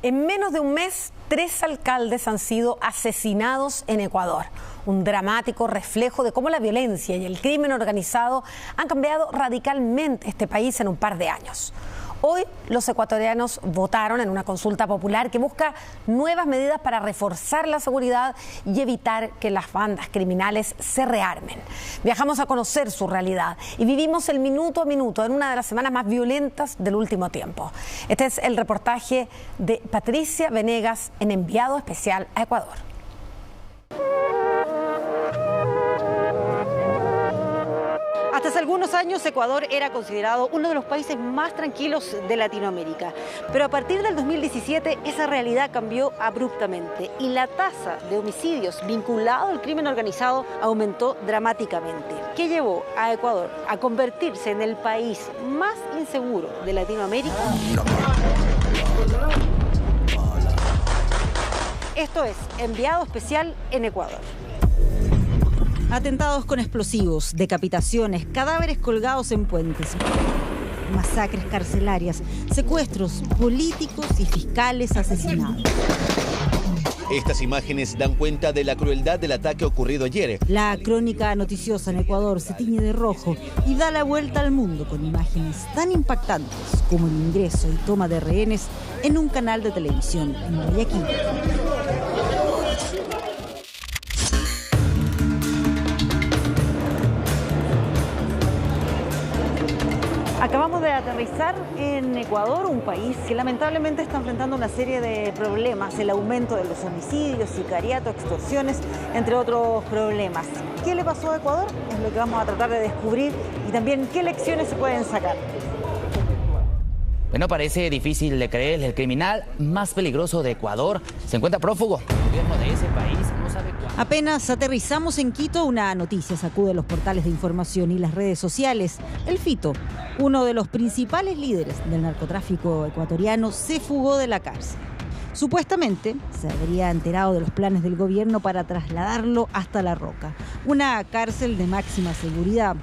En menos de un mes, 3 alcaldes han sido asesinados en Ecuador. Un dramático reflejo de cómo la violencia y el crimen organizado han cambiado radicalmente este país en un par de años. Hoy los ecuatorianos votaron en una consulta popular que busca nuevas medidas para reforzar la seguridad y evitar que las bandas criminales se rearmen. Viajamos a conocer su realidad y vivimos el minuto a minuto en una de las semanas más violentas del último tiempo. Este es el reportaje de Patricia Venegas en Enviado Especial a Ecuador. Hasta hace algunos años Ecuador era considerado uno de los países más tranquilos de Latinoamérica, pero a partir del 2017 esa realidad cambió abruptamente y la tasa de homicidios vinculado al crimen organizado aumentó dramáticamente, que llevó a Ecuador a convertirse en el país más inseguro de Latinoamérica. Esto es Enviado Especial en Ecuador. Atentados con explosivos, decapitaciones, cadáveres colgados en puentes, masacres carcelarias, secuestros, políticos y fiscales asesinados. Estas imágenes dan cuenta de la crueldad del ataque ocurrido ayer. La crónica noticiosa en Ecuador se tiñe de rojo y da la vuelta al mundo con imágenes tan impactantes como el ingreso y toma de rehenes en un canal de televisión en Guayaquil. Acabamos de aterrizar en Ecuador, un país que lamentablemente está enfrentando una serie de problemas, el aumento de los homicidios, sicariato, extorsiones, entre otros problemas. ¿Qué le pasó a Ecuador? Es lo que vamos a tratar de descubrir y también qué lecciones se pueden sacar. Bueno, parece difícil de creer, el criminal más peligroso de Ecuador se encuentra prófugo. El gobierno de ese país no sabe cuándo. Apenas aterrizamos en Quito, una noticia sacude los portales de información y las redes sociales. El Fito, uno de los principales líderes del narcotráfico ecuatoriano, se fugó de la cárcel. Supuestamente se habría enterado de los planes del gobierno para trasladarlo hasta La Roca, una cárcel de máxima seguridad.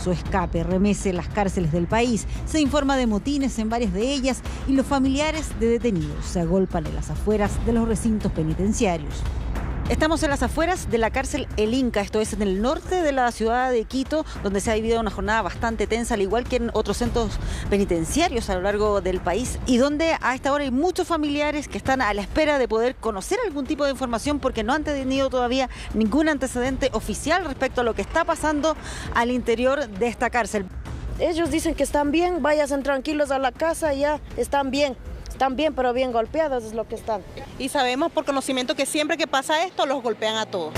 Su escape remece las cárceles del país. Se informa de motines en varias de ellas y los familiares de detenidos se agolpan en las afueras de los recintos penitenciarios. Estamos en las afueras de la cárcel El Inca, esto es en el norte de la ciudad de Quito, donde se ha vivido una jornada bastante tensa, al igual que en otros centros penitenciarios a lo largo del país, y donde a esta hora hay muchos familiares que están a la espera de poder conocer algún tipo de información porque no han tenido todavía ningún antecedente oficial respecto a lo que está pasando al interior de esta cárcel. Ellos dicen que están bien, váyanse tranquilos a la casa, ya están bien. Están bien, pero bien golpeados es lo que están. Y sabemos por conocimiento que siempre que pasa esto los golpean a todos.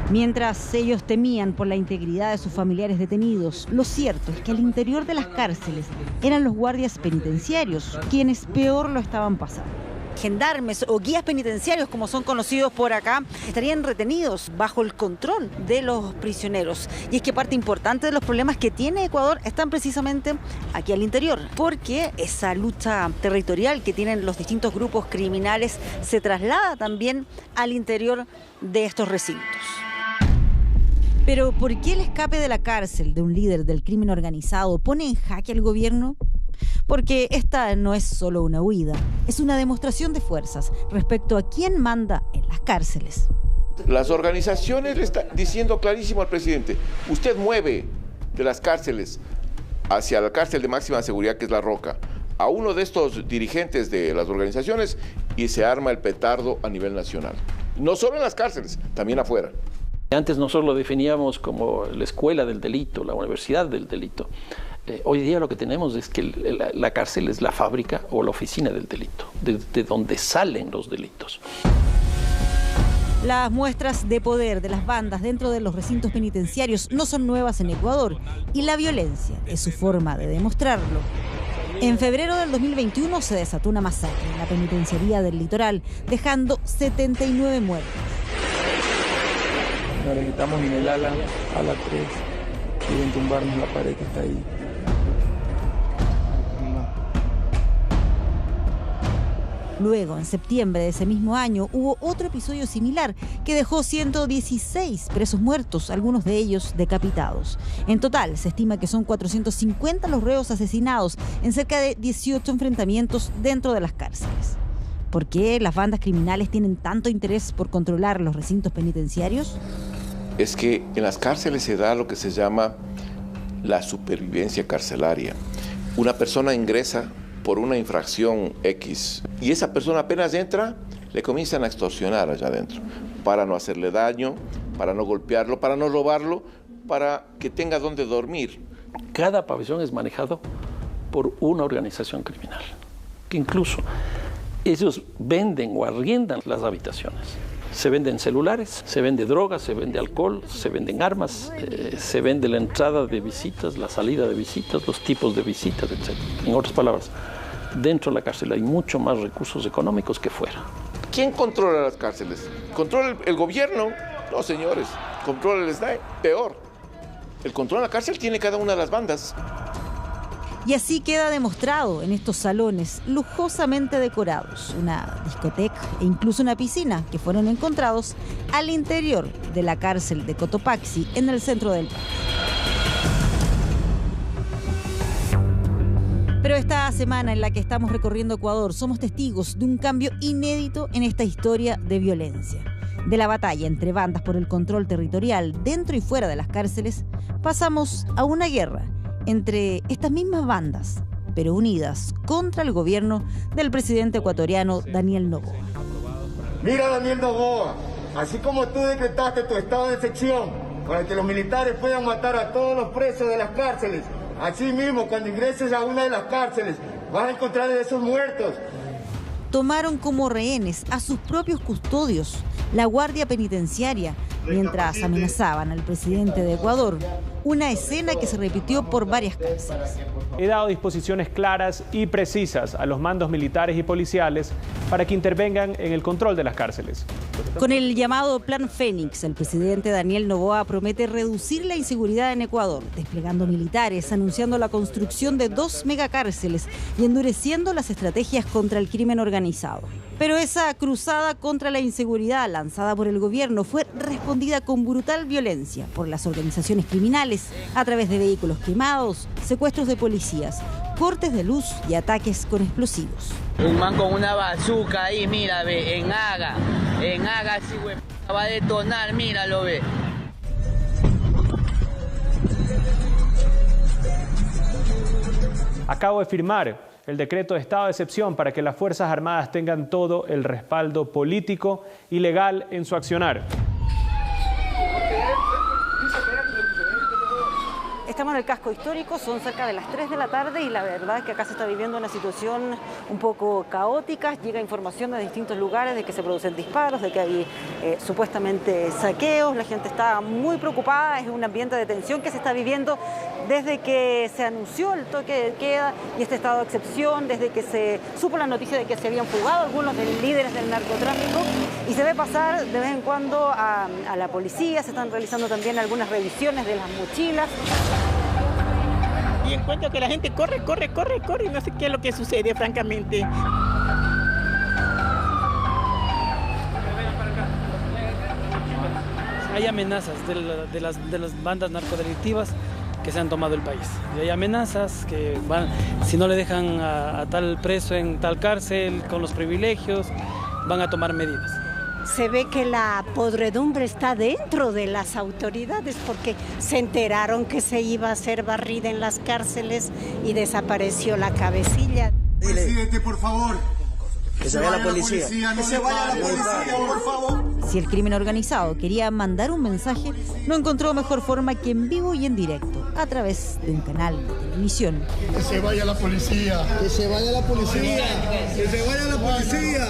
Mientras ellos temían por la integridad de sus familiares detenidos, lo cierto es que al interior de las cárceles eran los guardias penitenciarios quienes peor lo estaban pasando. Gendarmes o guías penitenciarios, como son conocidos por acá, estarían retenidos bajo el control de los prisioneros. Y es que parte importante de los problemas que tiene Ecuador están precisamente aquí al interior, porque esa lucha territorial que tienen los distintos grupos criminales se traslada también al interior de estos recintos. Pero ¿por qué el escape de la cárcel de un líder del crimen organizado pone en jaque al gobierno? Porque esta no es solo una huida, es una demostración de fuerzas respecto a quién manda en las cárceles. Las organizaciones le están diciendo clarísimo al presidente, usted mueve de las cárceles hacia la cárcel de máxima seguridad que es La Roca, a uno de estos dirigentes de las organizaciones y se arma el petardo a nivel nacional. No solo en las cárceles, también afuera. Antes nosotros lo definíamos como la escuela del delito, la universidad del delito. Hoy día lo que tenemos es que la cárcel es la fábrica o la oficina del delito, de donde salen los delitos. Las muestras de poder de las bandas dentro de los recintos penitenciarios no son nuevas en Ecuador y la violencia es su forma de demostrarlo. En febrero del 2021 se desató una masacre en la penitenciaría del Litoral, dejando 79 muertos. Ahora estamos en el ala 3, quieren tumbarnos la pared que está ahí. Luego, en septiembre de ese mismo año, hubo otro episodio similar que dejó 116 presos muertos, algunos de ellos decapitados. En total, se estima que son 450 los reos asesinados en cerca de 18 enfrentamientos dentro de las cárceles. ¿Por qué las bandas criminales tienen tanto interés por controlar los recintos penitenciarios? Es que en las cárceles se da lo que se llama la supervivencia carcelaria. Una persona ingresa por una infracción X y esa persona apenas entra, le comienzan a extorsionar allá adentro para no hacerle daño, para no golpearlo, para no robarlo, para que tenga donde dormir. Cada pabellón es manejado por una organización criminal, que incluso ellos venden o arriendan las habitaciones. Se venden celulares, se vende drogas, se vende alcohol, se venden armas, se vende la entrada de visitas, la salida de visitas, los tipos de visitas, etc. En otras palabras, dentro de la cárcel hay mucho más recursos económicos que fuera. ¿Quién controla las cárceles? ¿Controla el gobierno? No, señores. ¿Controla el SNAI? Peor. El control de la cárcel tiene cada una de las bandas. Y así queda demostrado en estos salones lujosamente decorados, una discoteca e incluso una piscina que fueron encontrados al interior de la cárcel de Cotopaxi, en el centro del país. Pero esta semana en la que estamos recorriendo Ecuador somos testigos de un cambio inédito en esta historia de violencia. De la batalla entre bandas por el control territorial dentro y fuera de las cárceles, pasamos a una guerra entre estas mismas bandas, pero unidas contra el gobierno del presidente ecuatoriano Daniel Noboa. Mira, Daniel Noboa, así como tú decretaste tu estado de excepción para que los militares puedan matar a todos los presos de las cárceles, así mismo cuando ingreses a una de las cárceles vas a encontrar a esos muertos. Tomaron como rehenes a sus propios custodios, la Guardia Penitenciaria, mientras amenazaban al presidente de Ecuador, una escena que se repitió por varias cárceles. He dado disposiciones claras y precisas a los mandos militares y policiales para que intervengan en el control de las cárceles. Con el llamado Plan Fénix, el presidente Daniel Noboa promete reducir la inseguridad en Ecuador, desplegando militares, anunciando la construcción de 2 megacárceles y endureciendo las estrategias contra el crimen organizado. Pero esa cruzada contra la inseguridad lanzada por el gobierno fue respondida con brutal violencia por las organizaciones criminales a través de vehículos quemados, secuestros de policías, cortes de luz y ataques con explosivos. Un man con una bazuca ahí, mira, ve, en Haga, sí, güey, va a detonar, míralo, ve. Acabo de firmar el decreto de estado de excepción para que las Fuerzas Armadas tengan todo el respaldo político y legal en su accionar. Estamos en el casco histórico, son cerca de las 3 de la tarde y la verdad es que acá se está viviendo una situación un poco caótica. Llega información de distintos lugares de que se producen disparos, de que hay supuestamente saqueos. La gente está muy preocupada, es un ambiente de tensión que se está viviendo desde que se anunció el toque de queda y este estado de excepción, desde que se supo la noticia de que se habían fugado algunos de los líderes del narcotráfico y se ve pasar de vez en cuando a la policía. Se están realizando también algunas revisiones de las mochilas. Y encuentro que la gente corre y no sé qué es lo que sucede, francamente. Hay amenazas de las bandas narcodelictivas que se han tomado el país. Y hay amenazas que van, si no le dejan a tal preso en tal cárcel con los privilegios, van a tomar medidas. Se ve que la podredumbre está dentro de las autoridades porque se enteraron que se iba a hacer barrida en las cárceles y desapareció la cabecilla. Presidente, por favor. Que se vaya la policía. Que se vaya la policía, por favor. Si el crimen organizado quería mandar un mensaje, no encontró mejor forma que en vivo y en directo, a través de un canal de televisión. Que se vaya la policía. Que se vaya la policía. Que se vaya la policía.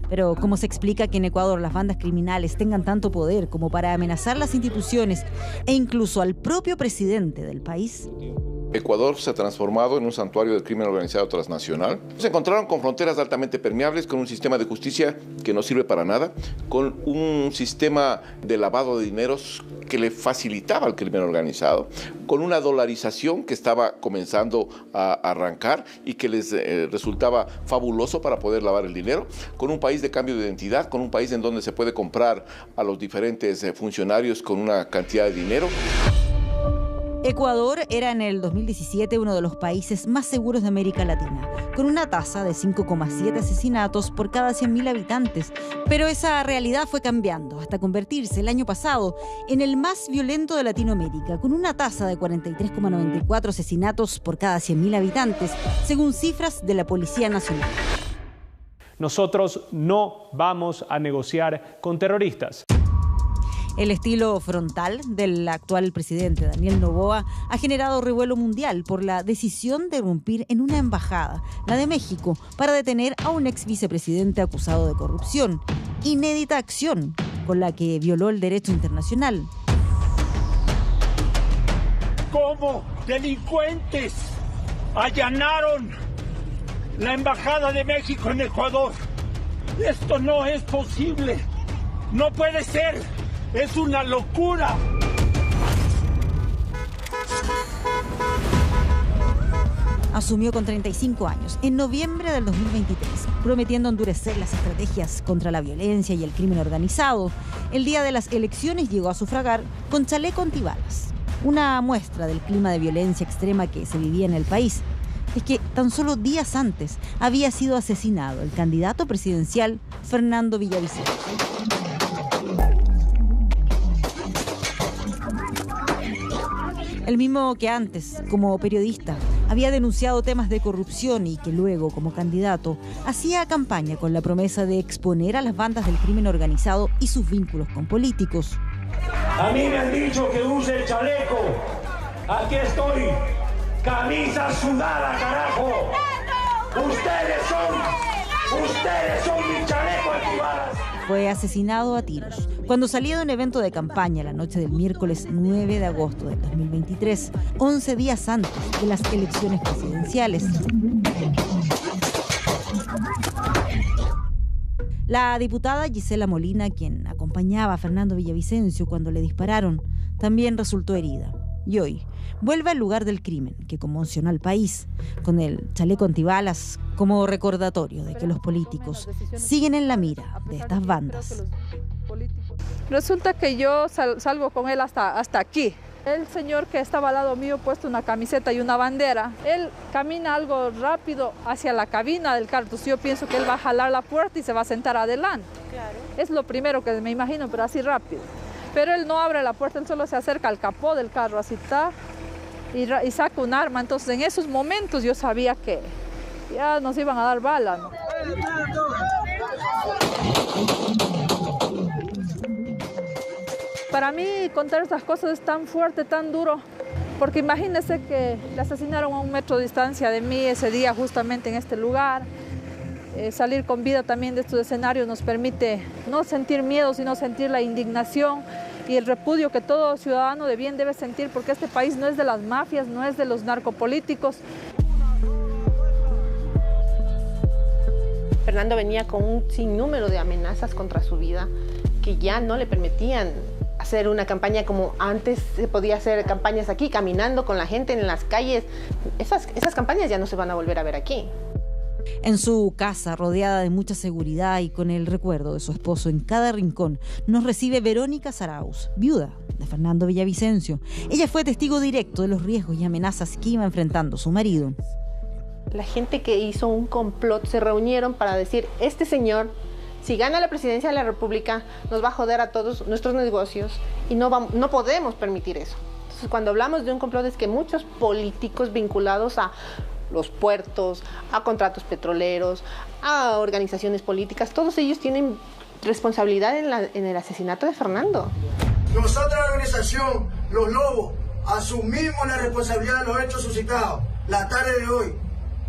Pero ¿cómo se explica que en Ecuador las bandas criminales tengan tanto poder como para amenazar las instituciones e incluso al propio presidente del país? Ecuador se ha transformado en un santuario del crimen organizado transnacional. Se encontraron con fronteras altamente permeables, con un sistema de justicia que no sirve para nada, con un sistema de lavado de dineros que le facilitaba al crimen organizado, con una dolarización que estaba comenzando a arrancar y que les resultaba fabuloso para poder lavar el dinero, con un país de cambio de identidad, con un país en donde se puede comprar a los diferentes funcionarios con una cantidad de dinero. Ecuador era en el 2017 uno de los países más seguros de América Latina, con una tasa de 5,7 asesinatos por cada 100.000 habitantes. Pero esa realidad fue cambiando hasta convertirse el año pasado en el más violento de Latinoamérica, con una tasa de 43,94 asesinatos por cada 100.000 habitantes, según cifras de la Policía Nacional. Nosotros no vamos a negociar con terroristas. El estilo frontal del actual presidente Daniel Noboa ha generado revuelo mundial por la decisión de irrumpir en una embajada, la de México, para detener a un ex vicepresidente acusado de corrupción. Inédita acción con la que violó el derecho internacional. ¿Cómo delincuentes allanaron la embajada de México en Ecuador? Esto no es posible. No puede ser. ¡Es una locura! Asumió con 35 años, en noviembre del 2023, prometiendo endurecer las estrategias contra la violencia y el crimen organizado. El día de las elecciones llegó a sufragar con chaleco antibalas, una muestra del clima de violencia extrema que se vivía en el país. Es que tan solo días antes había sido asesinado el candidato presidencial Fernando Villavicencio. El mismo que antes, como periodista, había denunciado temas de corrupción y que luego, como candidato, hacía campaña con la promesa de exponer a las bandas del crimen organizado y sus vínculos con políticos. A mí me han dicho que use el chaleco. Aquí estoy. Camisa sudada, carajo. Ustedes son mi chaleco antibalas. Fue asesinado a tiros cuando salía de un evento de campaña la noche del miércoles 9 de agosto del 2023, 11 días antes de las elecciones presidenciales. La diputada Gisela Molina, quien acompañaba a Fernando Villavicencio cuando le dispararon, también resultó herida. Y hoy vuelve al lugar del crimen que conmocionó al país, con el chaleco antibalas como recordatorio de que los políticos siguen en la mira de estas bandas. Resulta que yo salgo con él hasta aquí. El señor que estaba al lado mío, puesto una camiseta y una bandera, él camina algo rápido hacia la cabina del carro. Entonces yo pienso que él va a jalar la puerta y se va a sentar adelante. Claro. Es lo primero que me imagino, pero así rápido. Pero él no abre la puerta, él solo se acerca al capó del carro, así está, y saca un arma. Entonces en esos momentos yo sabía que ya nos iban a dar bala, ¿no? Para mí contar estas cosas es tan fuerte, tan duro, porque imagínense que le asesinaron a 1 metro de distancia de mí ese día justamente en este lugar. Salir con vida también de estos escenarios nos permite no sentir miedo, sino sentir la indignación y el repudio que todo ciudadano de bien debe sentir, porque este país no es de las mafias, no es de los narcopolíticos. Fernando venía con un sinnúmero de amenazas contra su vida que ya no le permitían hacer una campaña como antes se podía hacer campañas aquí, caminando con la gente en las calles. Esas campañas ya no se van a volver a ver aquí. En su casa, rodeada de mucha seguridad y con el recuerdo de su esposo en cada rincón, nos recibe Verónica Zarauz, viuda de Fernando Villavicencio. Ella fue testigo directo de los riesgos y amenazas que iba enfrentando su marido. La gente que hizo un complot se reunieron para decir, este señor, si gana la presidencia de la República, nos va a joder a todos nuestros negocios y no podemos permitir eso. Entonces, cuando hablamos de un complot es que muchos políticos vinculados a los puertos, a contratos petroleros, a organizaciones políticas, todos ellos tienen responsabilidad en el asesinato de Fernando. Nosotros, la organización Los Lobos, asumimos la responsabilidad de los hechos suscitados la tarde de hoy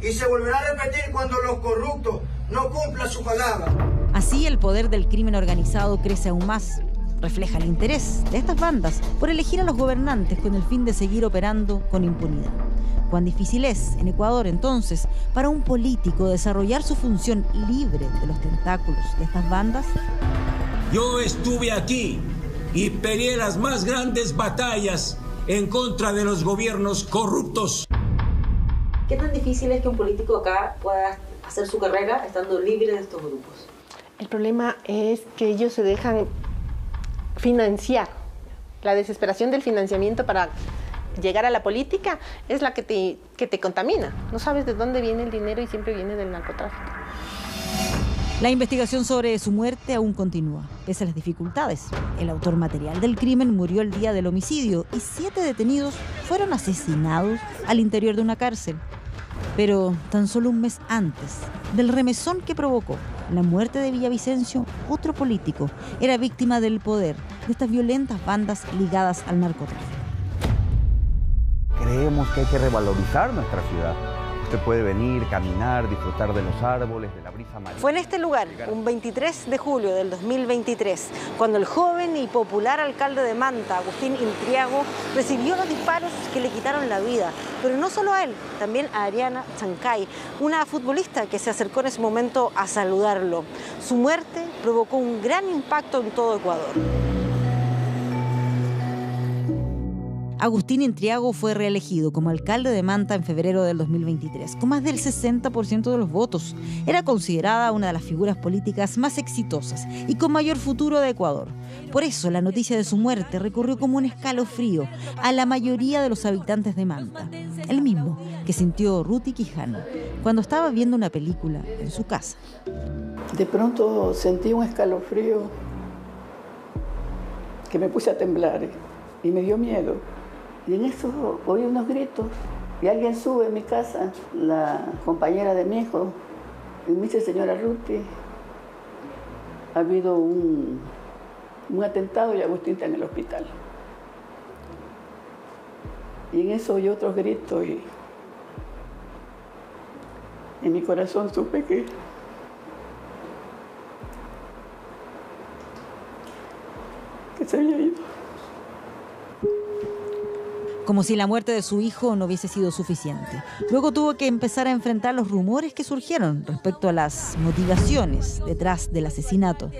y se volverá a repetir cuando los corruptos no cumplan su palabra. Así el poder del crimen organizado crece aún más. Refleja el interés de estas bandas por elegir a los gobernantes con el fin de seguir operando con impunidad. ¿Cuán difícil es en Ecuador entonces para un político desarrollar su función libre de los tentáculos de estas bandas? Yo estuve aquí y peleé las más grandes batallas en contra de los gobiernos corruptos. ¿Qué tan difícil es que un político acá pueda hacer su carrera estando libre de estos grupos? El problema es que ellos se dejan financiar. La desesperación del financiamiento para Llegar a la política es la que te contamina. No sabes de dónde viene el dinero y siempre viene del narcotráfico. La investigación sobre su muerte aún continúa, pese a las dificultades. El autor material del crimen murió el día del homicidio y 7 detenidos fueron asesinados al interior de una cárcel. Pero tan solo un mes antes del remesón que provocó la muerte de Villavicencio, otro político era víctima del poder de estas violentas bandas ligadas al narcotráfico. Creemos que hay que revalorizar nuestra ciudad. Usted puede venir, caminar, disfrutar de los árboles, de la brisa marina. Fue en este lugar, un 23 de julio del 2023, cuando el joven y popular alcalde de Manta, Agustín Intriago, recibió los disparos que le quitaron la vida. Pero no solo a él, también a Ariana Chancay, una futbolista que se acercó en ese momento a saludarlo. Su muerte provocó un gran impacto en todo Ecuador. Agustín Intriago fue reelegido como alcalde de Manta en febrero del 2023, con más del 60% de los votos. Era considerada una de las figuras políticas más exitosas y con mayor futuro de Ecuador. Por eso, la noticia de su muerte recorrió como un escalofrío a la mayoría de los habitantes de Manta. El mismo que sintió Ruti Quijano cuando estaba viendo una película en su casa. De pronto sentí un escalofrío que me puse a temblar y me dio miedo. Y en eso oí unos gritos y alguien sube en mi casa, la compañera de mi hijo, y me dice: señora Ruti, ha habido un atentado y Agustín está en el hospital. Y en eso oí otros gritos y en mi corazón supe que se había ido. Como si la muerte de su hijo no hubiese sido suficiente. Luego tuvo que empezar a enfrentar los rumores que surgieron respecto a las motivaciones detrás del asesinato.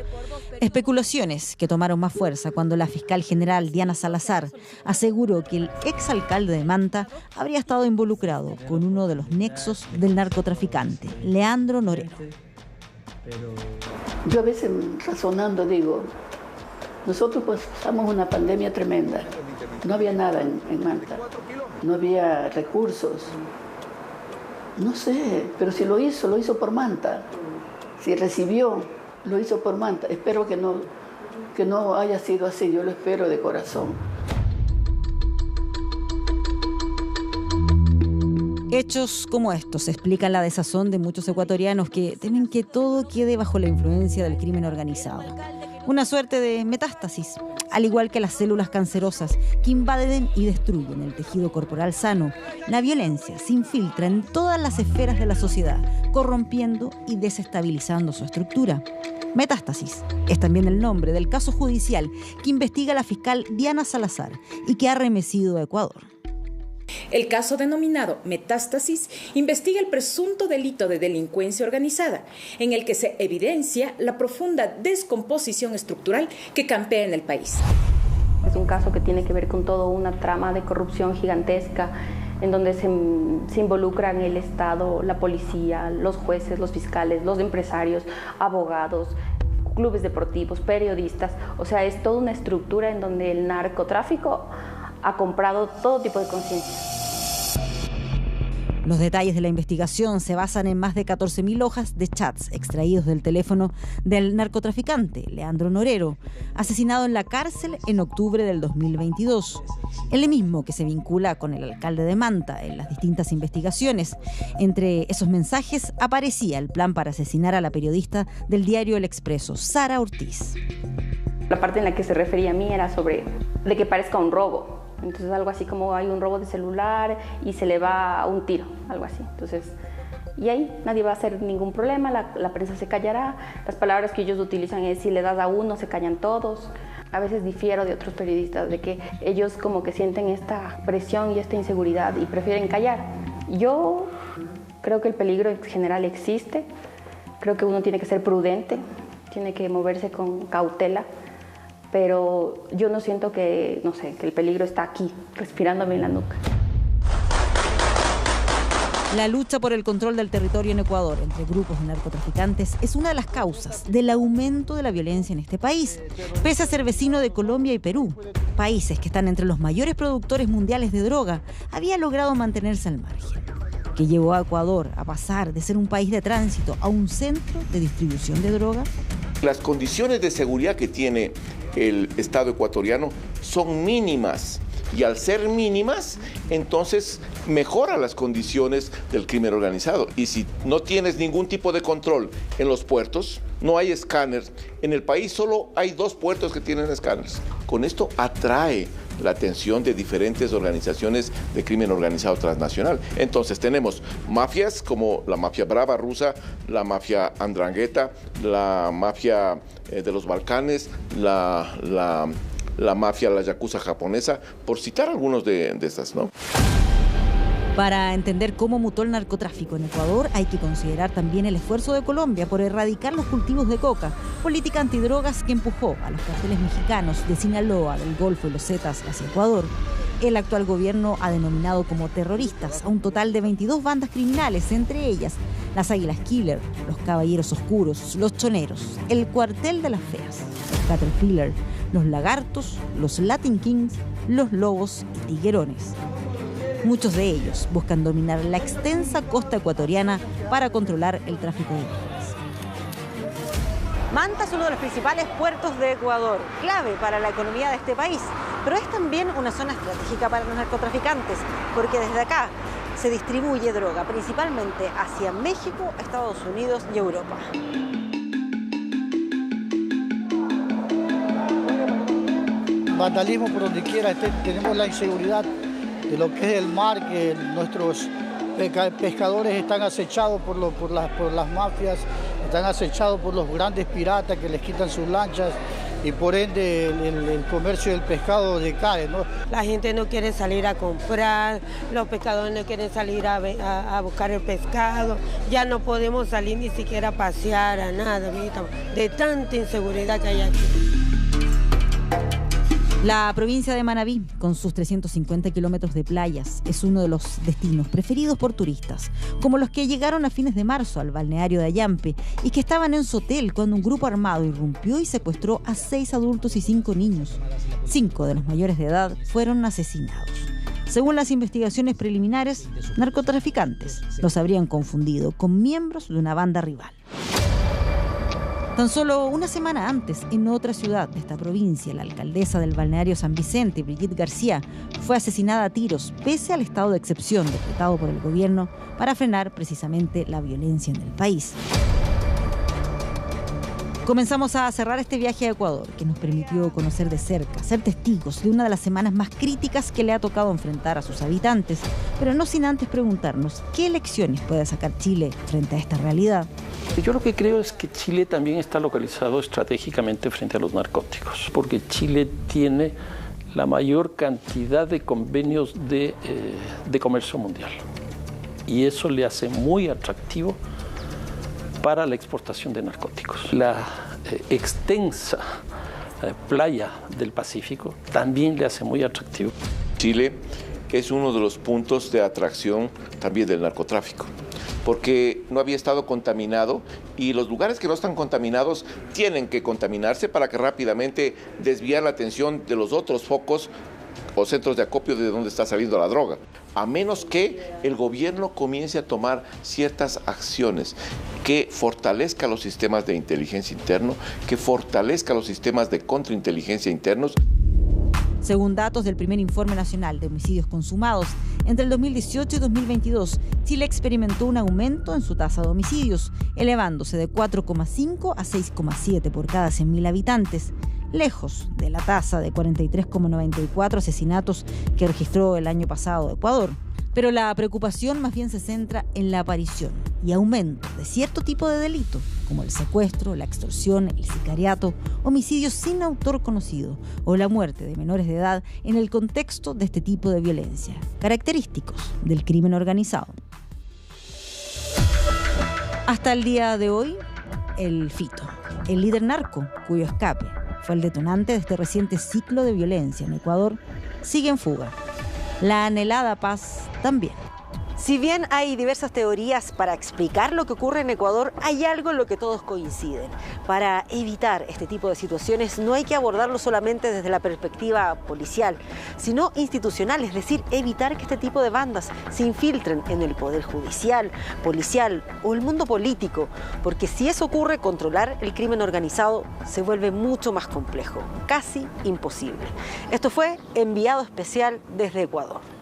Especulaciones que tomaron más fuerza cuando la fiscal general Diana Salazar aseguró que el exalcalde de Manta habría estado involucrado con uno de los nexos del narcotraficante, Leandro Norero. Yo a veces razonando digo, nosotros pasamos una pandemia tremenda. No había nada en Manta, no había recursos. No sé, pero si lo hizo por Manta. Si recibió, lo hizo por Manta. Espero que no haya sido así, yo lo espero de corazón. Hechos como estos explican la desazón de muchos ecuatorianos que temen que todo quede bajo la influencia del crimen organizado. Una suerte de metástasis, al igual que las células cancerosas que invaden y destruyen el tejido corporal sano. La violencia se infiltra en todas las esferas de la sociedad, corrompiendo y desestabilizando su estructura. Metástasis es también el nombre del caso judicial que investiga la fiscal Diana Salazar y que ha remecido a Ecuador. El caso denominado Metástasis investiga el presunto delito de delincuencia organizada, en el que se evidencia la profunda descomposición estructural que campea en el país. Es un caso que tiene que ver con toda una trama de corrupción gigantesca, en donde se involucran el Estado, la policía, los jueces, los fiscales, los empresarios, abogados, clubes deportivos, periodistas. O sea, es toda una estructura en donde el narcotráfico ha comprado todo tipo de conciencia. Los detalles de la investigación se basan en más de 14.000 hojas de chats extraídos del teléfono del narcotraficante Leandro Norero, asesinado en la cárcel en octubre del 2022. El mismo que se vincula con el alcalde de Manta en las distintas investigaciones. Entre esos mensajes aparecía el plan para asesinar a la periodista del diario El Expreso, Sara Ortiz. La parte en la que se refería a mí era sobre de que parezca un robo. Entonces algo así como hay un robo de celular y se le va un tiro, algo así. Entonces, y ahí nadie va a hacer ningún problema, la prensa se callará. Las palabras que ellos utilizan es: si le das a uno, se callan todos. A veces difiero de otros periodistas de que ellos como que sienten esta presión y esta inseguridad y prefieren callar. Yo creo que el peligro en general existe. Creo que uno tiene que ser prudente, tiene que moverse con cautela. Pero yo no siento que, no sé, que el peligro está aquí, respirándome en la nuca. La lucha por el control del territorio en Ecuador entre grupos de narcotraficantes es una de las causas del aumento de la violencia en este país, pese a ser vecino de Colombia y Perú, países que están entre los mayores productores mundiales de droga. Había logrado mantenerse al margen, que llevó a Ecuador a pasar de ser un país de tránsito a un centro de distribución de droga. Las condiciones de seguridad que tiene el Estado ecuatoriano son mínimas. Y al ser mínimas, entonces mejora las condiciones del crimen organizado. Y si no tienes ningún tipo de control en los puertos, no hay escáneres. En el país solo hay 2 puertos que tienen escáneres. Con esto atrae la atención de diferentes organizaciones de crimen organizado transnacional. Entonces tenemos mafias como la mafia brava rusa, la mafia andrangheta, la mafia de los Balcanes, la mafia, la yakuza japonesa, por citar algunos de estas, ¿no? Para entender cómo mutó el narcotráfico en Ecuador, hay que considerar también el esfuerzo de Colombia por erradicar los cultivos de coca, política antidrogas que empujó a los carteles mexicanos de Sinaloa, del Golfo y los Zetas hacia Ecuador. El actual gobierno ha denominado como terroristas a un total de 22 bandas criminales, entre ellas las Águilas Killer, los Caballeros Oscuros, los Choneros, el Cuartel de las Feas, los Caterpillar, los Lagartos, los Latin Kings, los Lobos y Tiguerones. Muchos de ellos buscan dominar la extensa costa ecuatoriana para controlar el tráfico de drogas. Manta es uno de los principales puertos de Ecuador, clave para la economía de este país, pero es también una zona estratégica para los narcotraficantes, porque desde acá se distribuye droga, principalmente hacia México, Estados Unidos y Europa. Vandalismo por donde quiera, tenemos la inseguridad de lo que es el mar, que nuestros pescadores están acechados por las mafias, están acechados por los grandes piratas que les quitan sus lanchas y por ende el comercio del pescado decae, ¿no? La gente no quiere salir a comprar, los pescadores no quieren salir a buscar el pescado, ya no podemos salir ni siquiera a pasear, a nada, de tanta inseguridad que hay aquí. La provincia de Manabí, con sus 350 kilómetros de playas, es uno de los destinos preferidos por turistas, como los que llegaron a fines de marzo al balneario de Ayampe y que estaban en su hotel cuando un grupo armado irrumpió y secuestró a 6 adultos y 5 niños. 5 de los mayores de edad fueron asesinados. Según las investigaciones preliminares, narcotraficantes los habrían confundido con miembros de una banda rival. Tan solo una semana antes, en otra ciudad de esta provincia, la alcaldesa del balneario San Vicente, Brigitte García, fue asesinada a tiros, pese al estado de excepción decretado por el gobierno para frenar precisamente la violencia en el país. Comenzamos a cerrar este viaje a Ecuador, que nos permitió conocer de cerca, ser testigos de una de las semanas más críticas que le ha tocado enfrentar a sus habitantes, pero no sin antes preguntarnos qué lecciones puede sacar Chile frente a esta realidad. Yo lo que creo es que Chile también está localizado estratégicamente frente a los narcóticos, porque Chile tiene la mayor cantidad de convenios de comercio mundial y eso le hace muy atractivo para la exportación de narcóticos. La extensa playa del Pacífico también le hace muy atractivo. Chile es uno de los puntos de atracción también del narcotráfico, porque no había estado contaminado y los lugares que no están contaminados tienen que contaminarse para que rápidamente desviar la atención de los otros focos o centros de acopio de donde está saliendo la droga, a menos que el gobierno comience a tomar ciertas acciones que fortalezca los sistemas de inteligencia interno, que fortalezca los sistemas de contrainteligencia internos. Según datos del primer Informe Nacional de Homicidios Consumados, entre el 2018 y 2022, Chile experimentó un aumento en su tasa de homicidios, elevándose de 4,5 a 6,7 por cada 100.000 habitantes, lejos de la tasa de 43,94 asesinatos que registró el año pasado Ecuador. Pero la preocupación más bien se centra en la aparición y aumento de cierto tipo de delito, como el secuestro, la extorsión, el sicariato, homicidios sin autor conocido o la muerte de menores de edad en el contexto de este tipo de violencia, característicos del crimen organizado. Hasta el día de hoy, el Fito, el líder narco cuyo escape fue el detonante de este reciente ciclo de violencia en Ecuador, sigue en fuga. La anhelada paz también. Si bien hay diversas teorías para explicar lo que ocurre en Ecuador, hay algo en lo que todos coinciden. Para evitar este tipo de situaciones no hay que abordarlo solamente desde la perspectiva policial, sino institucional, es decir, evitar que este tipo de bandas se infiltren en el poder judicial, policial o el mundo político, porque si eso ocurre, controlar el crimen organizado se vuelve mucho más complejo, casi imposible. Esto fue Enviado Especial desde Ecuador.